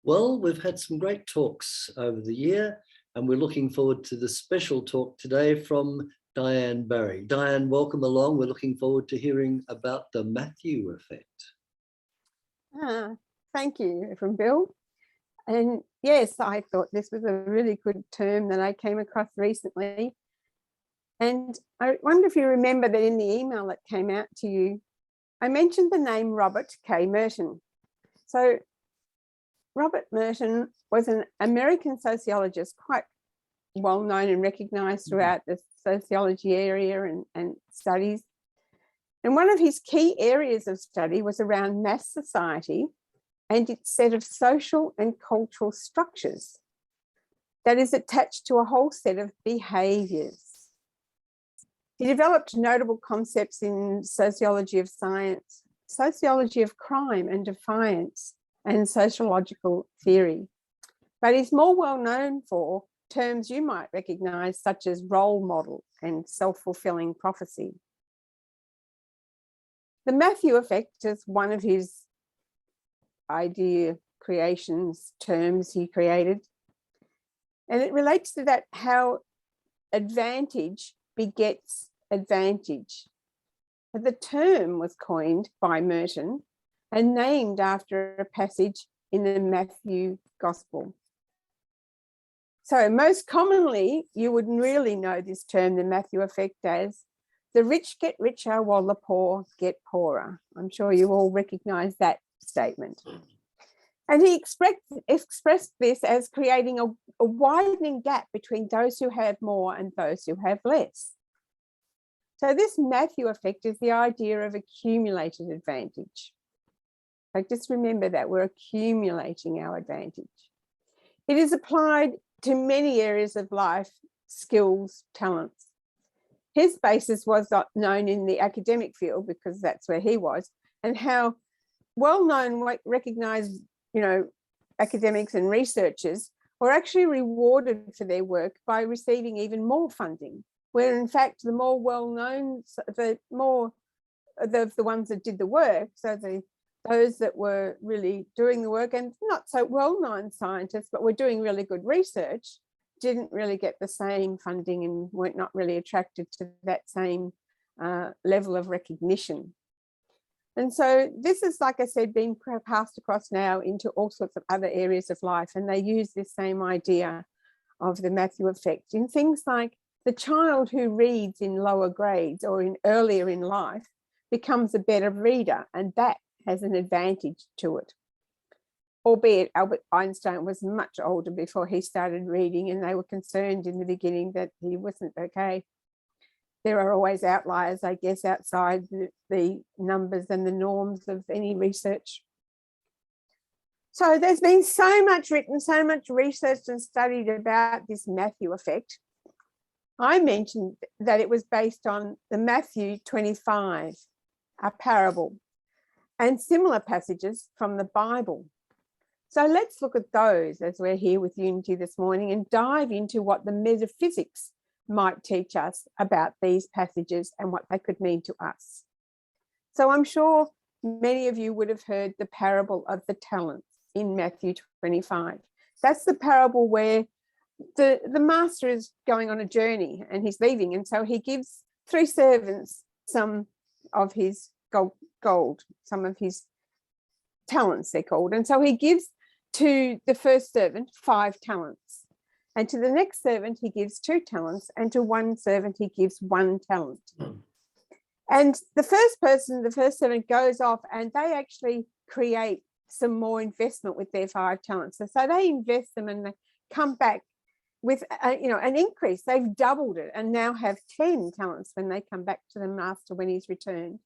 Well, we've had some great talks over the year, and we're looking forward to the special talk today from Dianne Barry. Dianne, welcome along. We're looking forward to hearing about the Mathew effect. Thank you, from Bill. And yes, I thought this was a really good term that I came across recently. And I wonder if you remember that in the email that came out to you, I mentioned the name Robert K Merton. So Robert Merton was an American sociologist, quite well known and recognized throughout the sociology area and studies. And one of his key areas of study was around mass society and its set of social and cultural structures that is attached to a whole set of behaviours. He developed notable concepts in sociology of science, sociology of crime and defiance, and sociological theory. But he's more well known for terms you might recognise, such as role model and self-fulfilling prophecy. The Mathew effect is one of his idea creations terms he created. And it relates to that, how advantage begets advantage. The term was coined by Merton and named after a passage in the Mathew Gospel. So most commonly, you would really know this term, the Mathew effect, as the rich get richer while the poor get poorer. I'm sure you all recognise that statement. And he expressed this as creating a widening gap between those who have more and those who have less. So this Mathew effect is the idea of accumulated advantage. Like, just remember that we're accumulating our advantage. It is applied to many areas of life, skills, talents. His basis was not known in the academic field because that's where he was, and how well-known, recognized, academics and researchers were actually rewarded for their work by receiving even more funding, where in fact the more well-known, the more the ones that did the work, so those that were really doing the work and not so well-known scientists, but were doing really good research, didn't really get the same funding and weren't not really attracted to that same level of recognition. And so this is, like I said, being passed across now into all sorts of other areas of life. And they use this same idea of the Mathew effect in things like the child who reads in lower grades or earlier in life becomes a better reader, and that has an advantage to it. Albeit Albert Einstein was much older before he started reading, and they were concerned in the beginning that he wasn't okay. There are always outliers, I guess, outside the numbers and the norms of any research. So there's been so much written, so much researched and studied about this Mathew effect. I mentioned that it was based on the Matthew 25, a parable, and similar passages from the Bible. So let's look at those as we're here with Unity this morning and dive into what the metaphysics might teach us about these passages and what they could mean to us. So I'm sure many of you would have heard the parable of the talents in Matthew 25. That's the parable where the master is going on a journey and he's leaving, and so he gives 3 servants some of his gold, some of his talents, they're called. And so he gives to the first servant 5 talents. And to the next servant, he gives 2 talents, and to one servant, he gives 1 talent. And the first servant goes off and they actually create some more investment with their 5 talents. So they invest them and they come back with an increase. They've doubled it and now have 10 talents when they come back to the master when he's returned.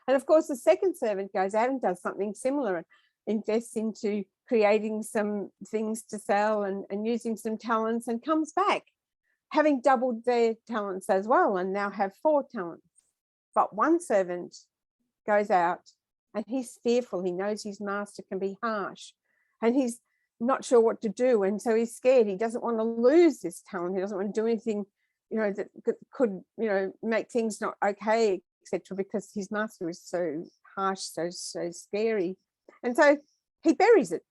And of course, the second servant goes out and does something similar and invests into creating some things to sell and using some talents, and comes back having doubled their talents as well and now have 4 talents. But one servant goes out and he's fearful. He knows his master can be harsh and he's not sure what to do. And so he's scared. He doesn't want to lose this talent. He doesn't want to do anything, that could, make things not okay, etc., because his master is so harsh, so scary. And so he buries it.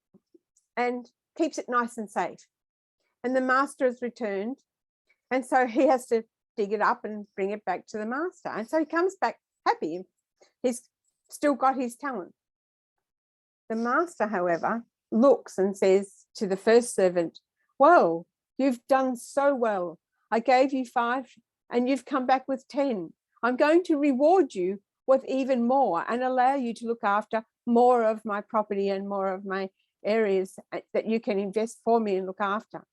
And keeps it nice and safe. And the master has returned. And so he has to dig it up and bring it back to the master. And so he comes back happy. He's still got his talent. The master, however, looks and says to the first servant, well, you've done so well. I gave you 5 and you've come back with 10. I'm going to reward you with even more and allow you to look after more of my property and more of my areas that you can invest for me and look after.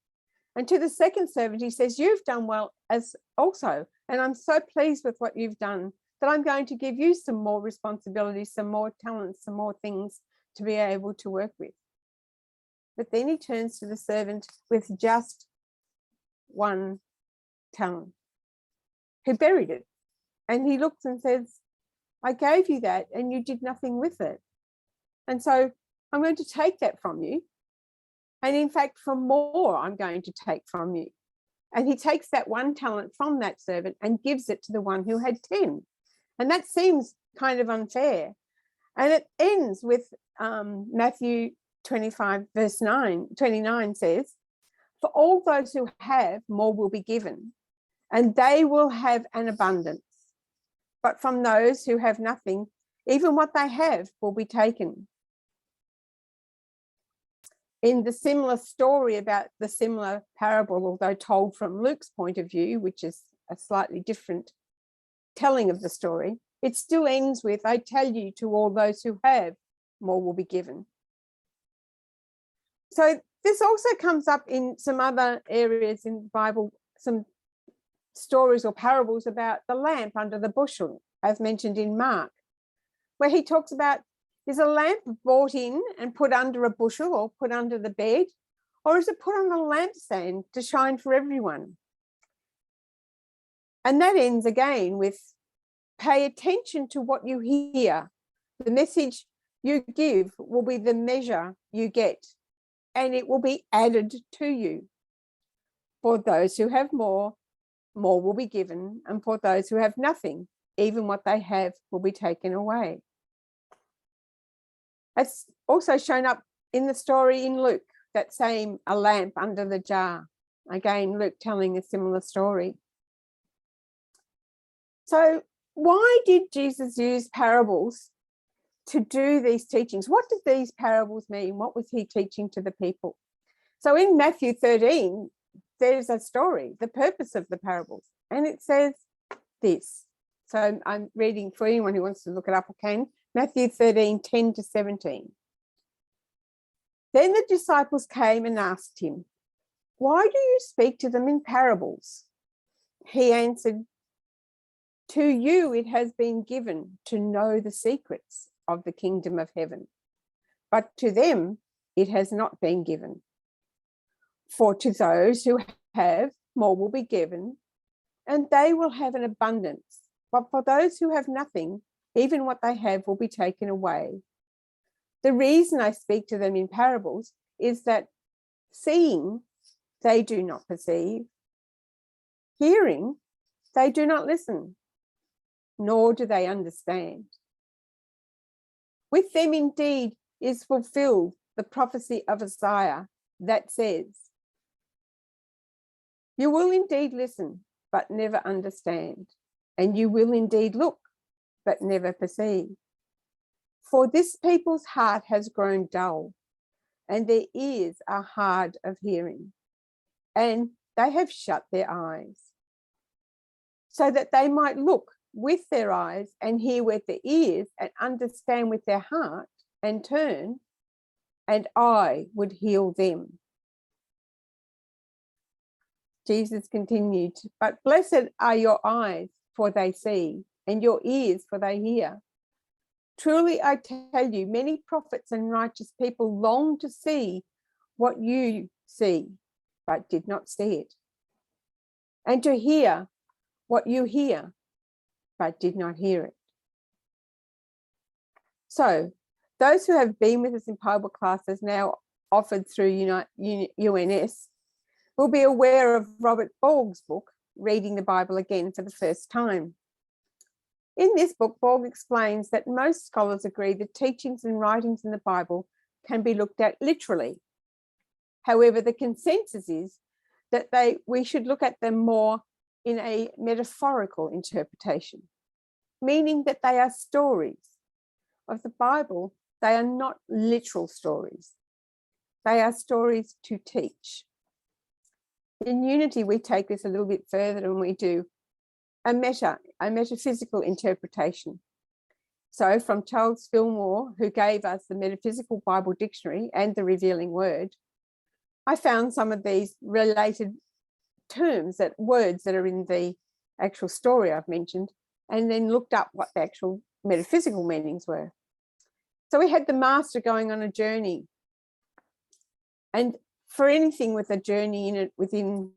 And to the second servant, he says, you've done well as also, and I'm so pleased with what you've done that I'm going to give you some more responsibilities, some more talents, some more things to be able to work with. But then he turns to the servant with just 1 talent, who buried it. And he looks and says, I gave you that and you did nothing with it. And so I'm going to take that from you. And in fact, for more, I'm going to take from you. And he takes that 1 talent from that servant and gives it to the one who had 10. And that seems kind of unfair. And it ends with Mathew 25, verse 29 says, for all those who have, more will be given, and they will have an abundance. But from those who have nothing, even what they have will be taken. In the similar story about the similar parable, although told from Luke's point of view, which is a slightly different telling of the story, it still ends with, I tell you, to all those who have, more will be given. So this also comes up in some other areas in the Bible, some stories or parables about the lamp under the bushel, as mentioned in Mark, where he talks about, is a lamp brought in and put under a bushel or put under the bed, or is it put on a lampstand to shine for everyone? And that ends again with, pay attention to what you hear. The message you give will be the measure you get, and it will be added to you. For those who have more, more will be given, and for those who have nothing, even what they have will be taken away. It's also shown up in the story in Luke, that same a lamp under the jar. Again, Luke telling a similar story. So why did Jesus use parables to do these teachings? What did these parables mean? What was he teaching to the people? So in Matthew 13, there's a story, the purpose of the parables, and it says this. So I'm reading for anyone who wants to look it up, okay? Matthew 13, 10 to 17. Then the disciples came and asked him, why do you speak to them in parables? He answered, to you it has been given to know the secrets of the kingdom of heaven, but to them it has not been given. For to those who have, more will be given, and they will have an abundance. But for those who have nothing, even what they have will be taken away. The reason I speak to them in parables is that seeing, they do not perceive. Hearing, they do not listen, nor do they understand. With them indeed is fulfilled the prophecy of Isaiah that says, you will indeed listen, but never understand, and you will indeed look, but never perceive. For this people's heart has grown dull, and their ears are hard of hearing, and they have shut their eyes, so that they might look with their eyes and hear with their ears and understand with their heart and turn, and I would heal them. Jesus continued, but blessed are your eyes, for they see, and your ears, for they hear. Truly, I tell you, many prophets and righteous people long to see what you see, but did not see it, and to hear what you hear, but did not hear it. So, those who have been with us in Bible classes now offered through UNS will be aware of Robert Borg's book, Reading the Bible Again for the First Time. In this book, Borg explains that most scholars agree the teachings and writings in the Bible can be looked at literally. However, the consensus is that we should look at them more in a metaphorical interpretation, meaning that they are stories of the Bible. They are not literal stories. They are stories to teach. In Unity, we take this a little bit further and we do a metaphysical interpretation. So from Charles Fillmore, who gave us the Metaphysical Bible Dictionary and the Revealing Word, I found some of these related terms, words that are in the actual story I've mentioned, and then looked up what the actual metaphysical meanings were. So we had the master going on a journey. And for anything with a journey in it within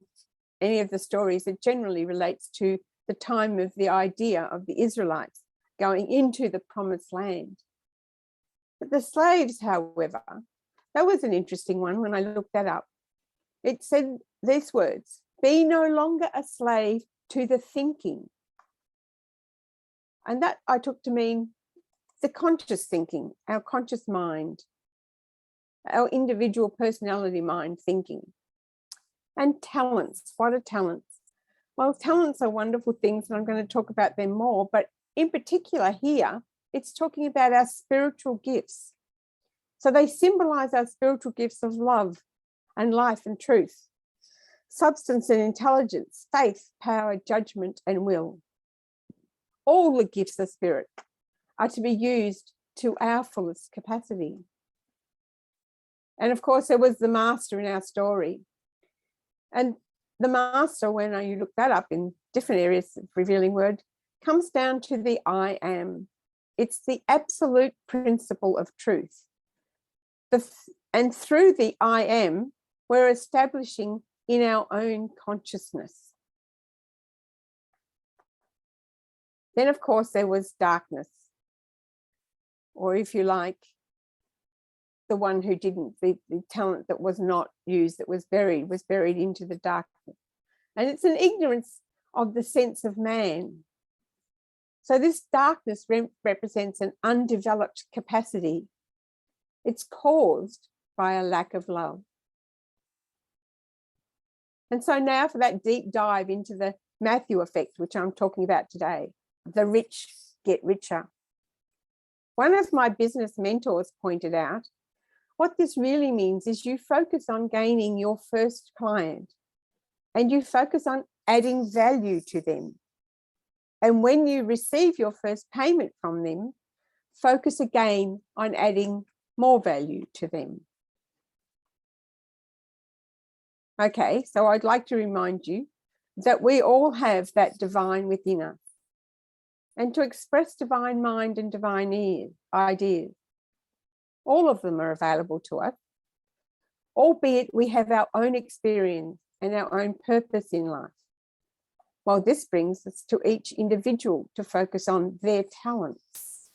any of the stories, it generally relates to the time of the idea of the Israelites going into the promised land. But the slaves, however, that was an interesting one when I looked that up. It said these words: be no longer a slave to the thinking. And that I took to mean the conscious thinking, our conscious mind, our individual personality mind thinking. And talents, what are talents? Well, talents are wonderful things, and I'm going to talk about them more, but in particular here, it's talking about our spiritual gifts. So they symbolize our spiritual gifts of love and life and truth, substance and intelligence, faith, power, judgment, and will. All the gifts of spirit are to be used to our fullest capacity. And of course, there was the master in our story. And the master, when you look that up in different areas of Revealing Word, comes down to the I am. It's the absolute principle of truth. And through the I am, we're establishing in our own consciousness. Then, of course, there was darkness, or if you like, the one who didn't, the talent that was not used, that was buried into the darkness. And it's an ignorance of the sense of man. So this darkness represents an undeveloped capacity. It's caused by a lack of love. And so now for that deep dive into the Mathew effect, which I'm talking about today, the rich get richer. One of my business mentors pointed out, what this really means is you focus on gaining your first client and you focus on adding value to them. And when you receive your first payment from them, focus again on adding more value to them. Okay, so I'd like to remind you that we all have that divine within us. And to express divine mind and divine ideas, all of them are available to us, albeit we have our own experience and our own purpose in life. Well, this brings us to each individual to focus on their talents.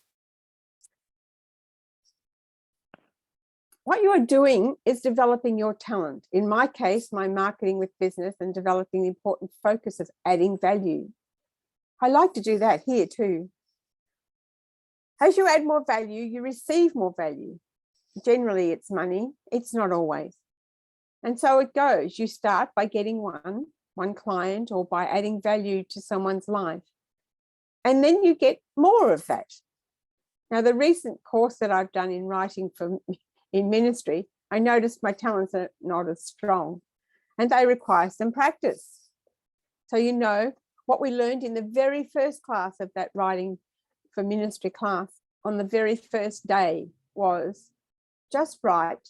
What you are doing is developing your talent. In my case, my marketing with business and developing the important focus of adding value. I like to do that here too. As you add more value, you receive more value. Generally, it's money. It's not always. And so it goes. You start by getting one client or by adding value to someone's life. And then you get more of that. Now, the recent course that I've done in writing in ministry, I noticed my talents are not as strong and they require some practice. So, you know, what we learned in the very first class of that writing for ministry class on the very first day was just write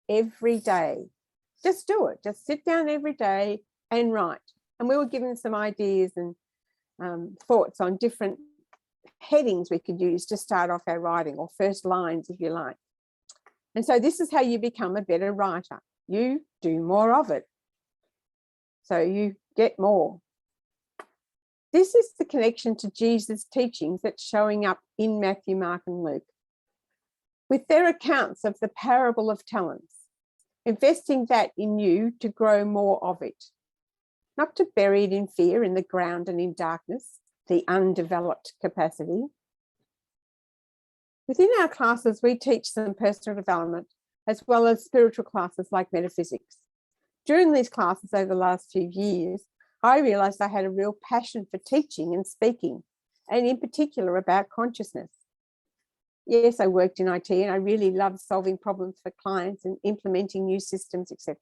every day. Just do it. Just sit down every day and write. And we were given some ideas and thoughts on different headings we could use to start off our writing, or first lines, if you like. And so this is how you become a better writer. You do more of it. So you get more. This is the connection to Jesus' teachings that's showing up in Matthew, Mark, and Luke. With their accounts of the parable of talents, investing that in you to grow more of it, not to bury it in fear in the ground and in darkness, the undeveloped capacity. Within our classes, we teach some personal development, as well as spiritual classes like metaphysics. During these classes over the last few years, I realized I had a real passion for teaching and speaking, and in particular about consciousness. Yes, I worked in IT and I really loved solving problems for clients and implementing new systems, etc.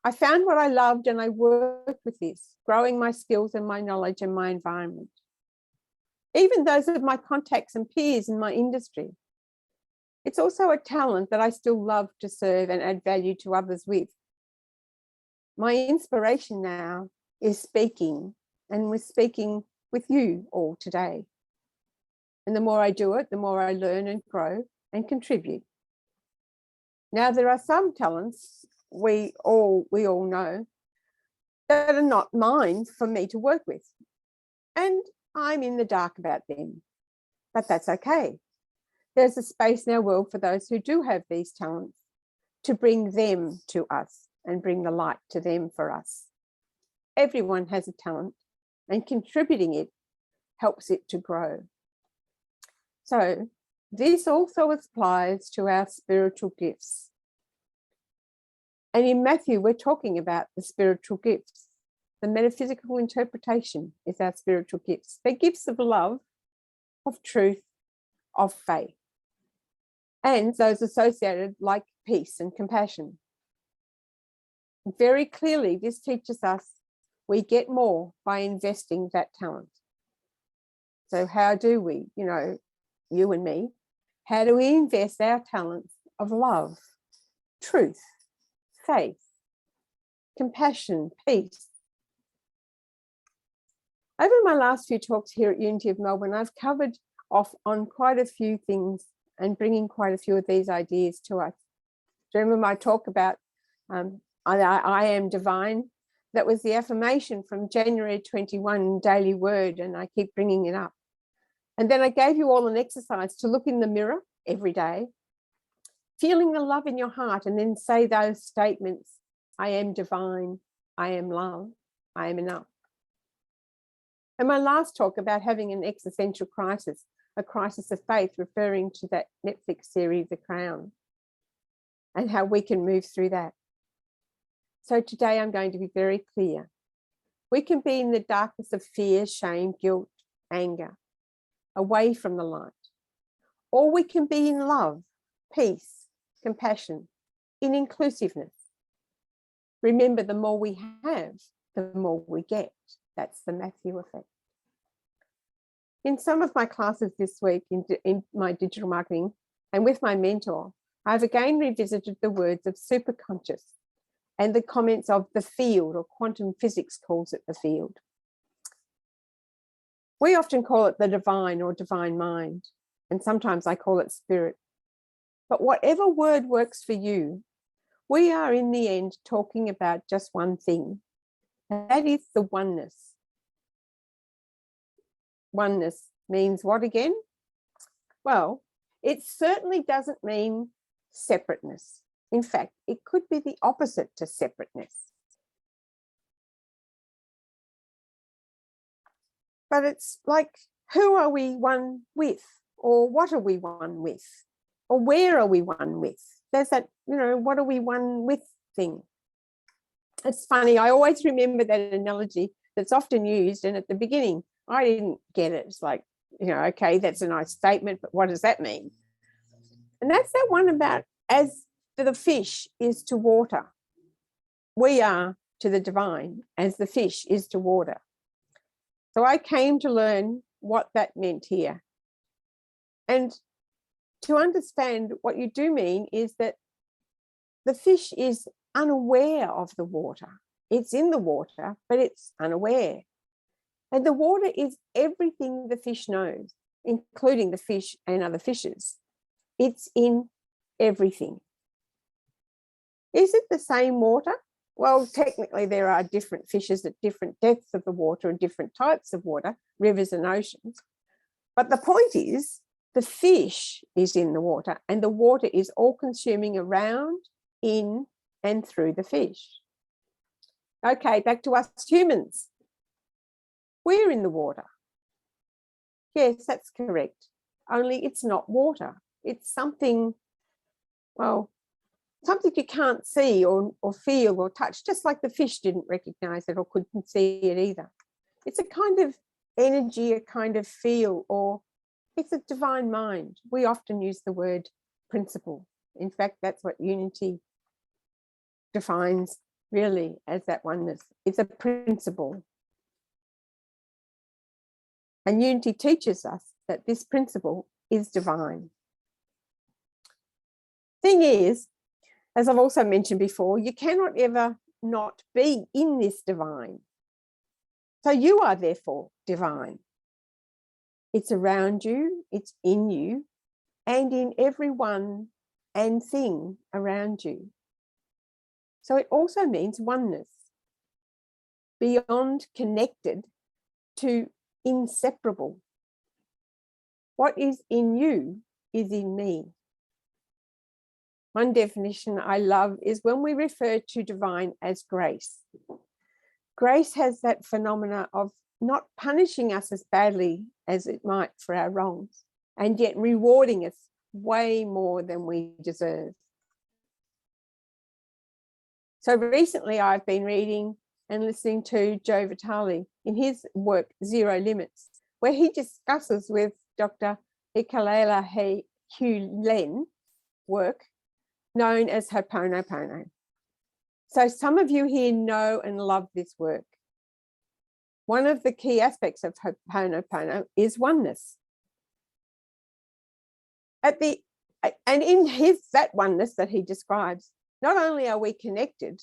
I found what I loved and I worked with this, growing my skills and my knowledge and my environment. Even those of my contacts and peers in my industry. It's also a talent that I still love to serve and add value to others with. My inspiration now is speaking, and we're speaking with you all today. And the more I do it, the more I learn and grow and contribute. Now, there are some talents we all know that are not mine for me to work with. And I'm in the dark about them, but that's okay. There's a space in our world for those who do have these talents to bring them to us and bring the light to them for us. Everyone has a talent, and contributing it helps it to grow. So this also applies to our spiritual gifts. And in Mathew, we're talking about the spiritual gifts. The metaphysical interpretation is our spiritual gifts. They're gifts of love, of truth, of faith, and those associated like peace and compassion. Very clearly, this teaches us we get more by investing that talent. So how do we, you and me, how do we invest our talents of love, truth, faith, compassion, peace? Over my last few talks here at Unity of Melbourne, I've covered off on quite a few things and bringing quite a few of these ideas to us. Do you remember my talk about I am divine? That was the affirmation from January 21 Daily Word, and I keep bringing it up. And then I gave you all an exercise to look in the mirror every day, feeling the love in your heart, and then say those statements: I am divine, I am love, I am enough. And my last talk about having an existential crisis, a crisis of faith, referring to that Netflix series, The Crown, and how we can move through that. So today I'm going to be very clear. We can be in the darkness of fear, shame, guilt, anger, away from the light. Or we can be in love, peace, compassion, in inclusiveness. Remember, the more we have, the more we get. That's the Mathew effect. In some of my classes this week in my digital marketing and with my mentor, I've again revisited the words of superconscious and the comments of the field, or quantum physics calls it the field. We often call it the divine or divine mind, and sometimes I call it spirit. But whatever word works for you, we are in the end talking about just one thing, and that is the oneness. Oneness means what again? Well, it certainly doesn't mean separateness. In fact, it could be the opposite to separateness. But it's like, who are we one with? Or what are we one with? Or where are we one with? There's that, what are we one with thing. It's funny, I always remember that analogy that's often used, and at the beginning, I didn't get it. It's like, okay, that's a nice statement, but what does that mean? And that's that one about as the fish is to water, we are to the divine as the fish is to water. So I came to learn what that meant here. And to understand what you do mean is that the fish is unaware of the water. It's in the water, but it's unaware. And the water is everything the fish knows, including the fish and other fishes. It's in everything. Is it the same water? Well, technically there are different fishes at different depths of the water and different types of water, rivers and oceans. But the point is, the fish is in the water, and the water is all consuming around, in, and through the fish. Okay, back to us humans. We're in the water. Yes, that's correct. Only it's not water. It's something, well, something you can't see or feel or touch, just like the fish didn't recognize it or couldn't see it either. It's a kind of energy, a kind of feel, or it's a divine mind. We often use the word principle. In fact, that's what unity defines really as, that oneness. It's a principle. And unity teaches us that this principle is divine. Thing is, as I've also mentioned before, you cannot ever not be in this divine. So you are therefore divine. It's around you, it's in you, and in everyone and thing around you. So it also means oneness, beyond connected to inseparable. What is in you is in me. One definition I love is when we refer to divine as grace. Grace has that phenomena of not punishing us as badly as it might for our wrongs, and yet rewarding us way more than we deserve. So recently I've been reading and listening to Joe Vitale in his work, Zero Limits, where he discusses with Dr. Ikalela Hugh Len work known as Ho'oponopono. So some of you here know and love this work. One of the key aspects of Ho'oponopono is oneness. And in that oneness that he describes, not only are we connected,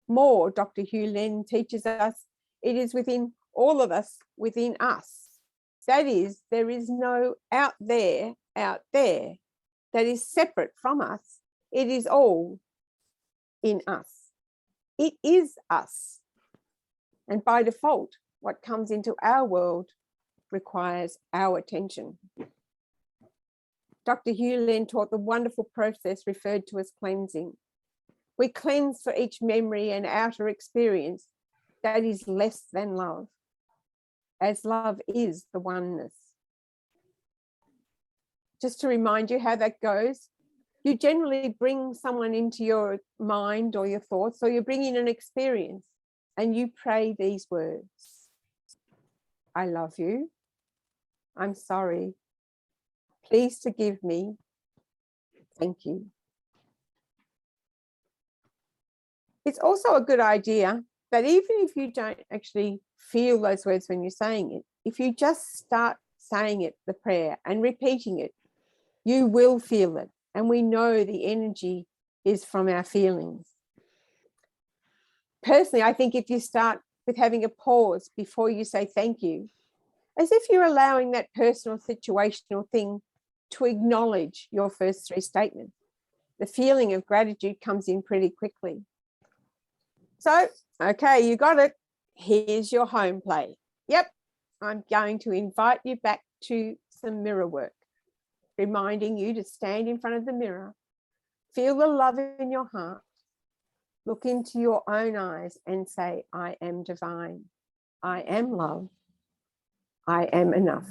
more, Dr. Hugh Len teaches us, it is within all of us, within us. That is, there is no out there that is separate from us. It is all in us. It is us. And by default, what comes into our world requires our attention. Dr. Hugh Len taught the wonderful process referred to as cleansing. We cleanse for each memory and outer experience that is less than love, as love is the oneness. Just to remind you how that goes, you generally bring someone into your mind or your thoughts, or you bring in an experience and you pray these words. I love you. I'm sorry. Please forgive me. Thank you. It's also a good idea that even if you don't actually feel those words when you're saying it, if you just start saying it, the prayer, and repeating it, you will feel it. And we know the energy is from our feelings. Personally, I think if you start with having a pause before you say thank you, as if you're allowing that personal situational thing to acknowledge your first three statements, the feeling of gratitude comes in pretty quickly. So, okay, you got it. Here's your home play. Yep, I'm going to invite you back to some mirror work, reminding you to stand in front of the mirror, feel the love in your heart, look into your own eyes and say, I am divine. I am love. I am enough.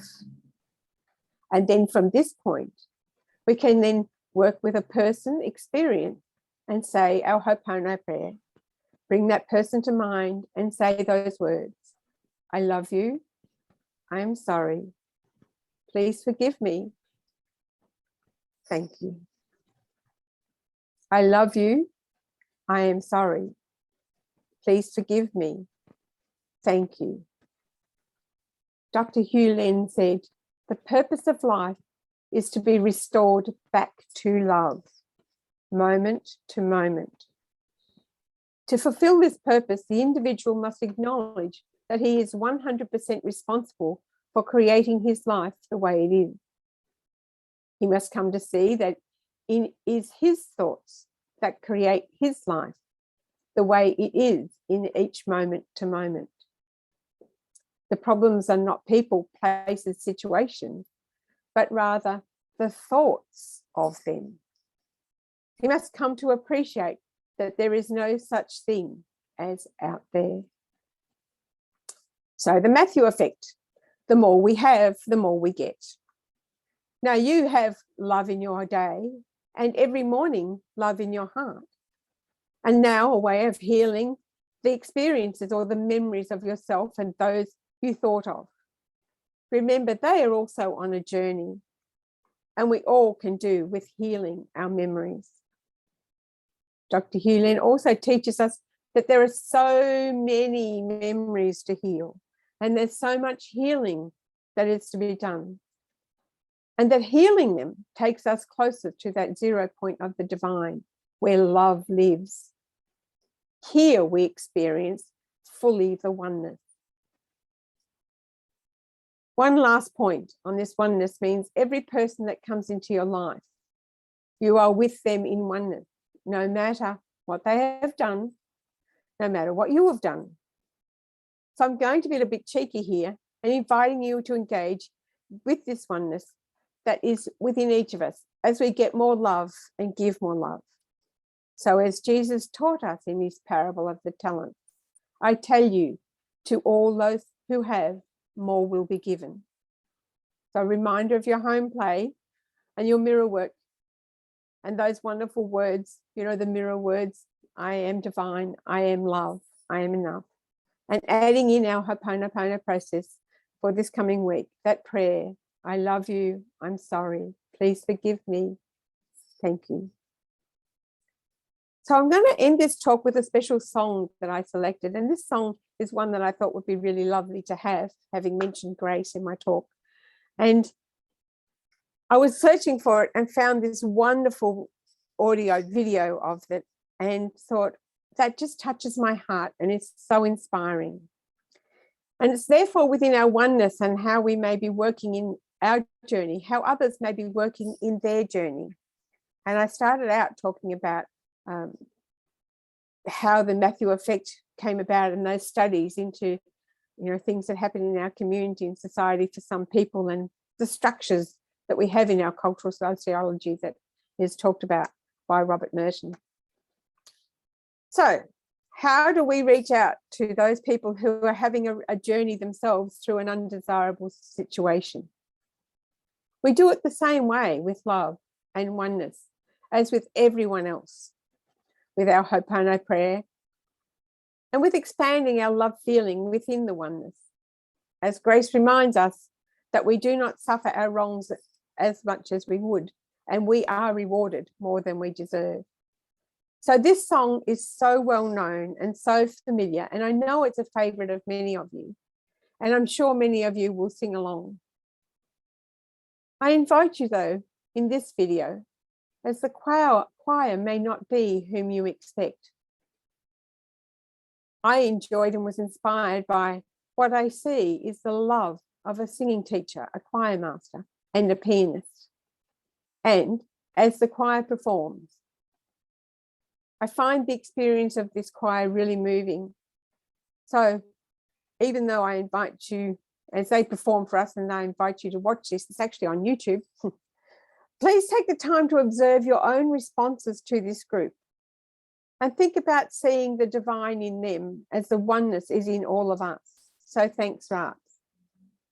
And then from this point, we can then work with a person, experience, and say our Ho'oponopono prayer. Bring that person to mind and say those words. I love you. I am sorry. Please forgive me. Thank you. I love you. I am sorry. Please forgive me. Thank you. Dr. Hugh Len said, the purpose of life is to be restored back to love, moment to moment. To fulfill this purpose, the individual must acknowledge that he is 100% responsible for creating his life the way it is. He must come to see that it is his thoughts that create his life the way it is in each moment to moment. The problems are not people, places, situations, but rather the thoughts of them. He must come to appreciate that there is no such thing as out there. So the Mathew effect, the more we have, the more we get. Now you have love in your day, and every morning, love in your heart. And now a way of healing the experiences or the memories of yourself and those you thought of. Remember, they are also on a journey, and we all can do with healing our memories. Dr. Hughlin also teaches us that there are so many memories to heal, and there's so much healing that is to be done. And that healing them takes us closer to that 0 point of the divine, where love lives. Here we experience fully the oneness. One last point on this oneness means every person that comes into your life, you are with them in oneness, no matter what they have done, no matter what you have done. So I'm going to be a bit cheeky here and inviting you to engage with this oneness that is within each of us as we get more love and give more love. So as Jesus taught us in his parable of the talents, I tell you, to all those who have, more will be given. So a reminder of your home play and your mirror work and those wonderful words, you know, the mirror words, I am divine, I am love, I am enough. And adding in our Ho'oponopono process for this coming week, that prayer, I love you, I'm sorry, please forgive me, thank you. So I'm going to end this talk with a special song that I selected. And this song is one that I thought would be really lovely to have, having mentioned grace in my talk. And I was searching for it and found this wonderful audio video of it and thought, that just touches my heart and it's so inspiring. And it's therefore within our oneness and how we may be working in our journey, how others may be working in their journey. And I started out talking about how the Mathew effect came about and those studies into, you know, things that happen in our community and society for some people and the structures that we have in our cultural sociology that is talked about by Robert Merton. So how do we reach out to those people who are having a journey themselves through an undesirable situation? We do it the same way with love and oneness as with everyone else, with our Ho'oponopono prayer and with expanding our love feeling within the oneness. As Grace reminds us that we do not suffer our wrongs as much as we would, and we are rewarded more than we deserve. So this song is so well known and so familiar, and I know it's a favorite of many of you, and I'm sure many of you will sing along. I invite you though, in this video, as the choir may not be whom you expect. I enjoyed and was inspired by what I see is the love of a singing teacher, a choir master, and a pianist. And as the choir performs, I find the experience of this choir really moving. So even though I invite you, as they perform for us, and I invite you to watch this, it's actually on YouTube, please take the time to observe your own responses to this group and think about seeing the divine in them as the oneness is in all of us. So thanks, Raps.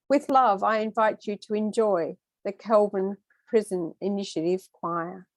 With love, I invite you to enjoy the Kelvin Prison Initiative Choir.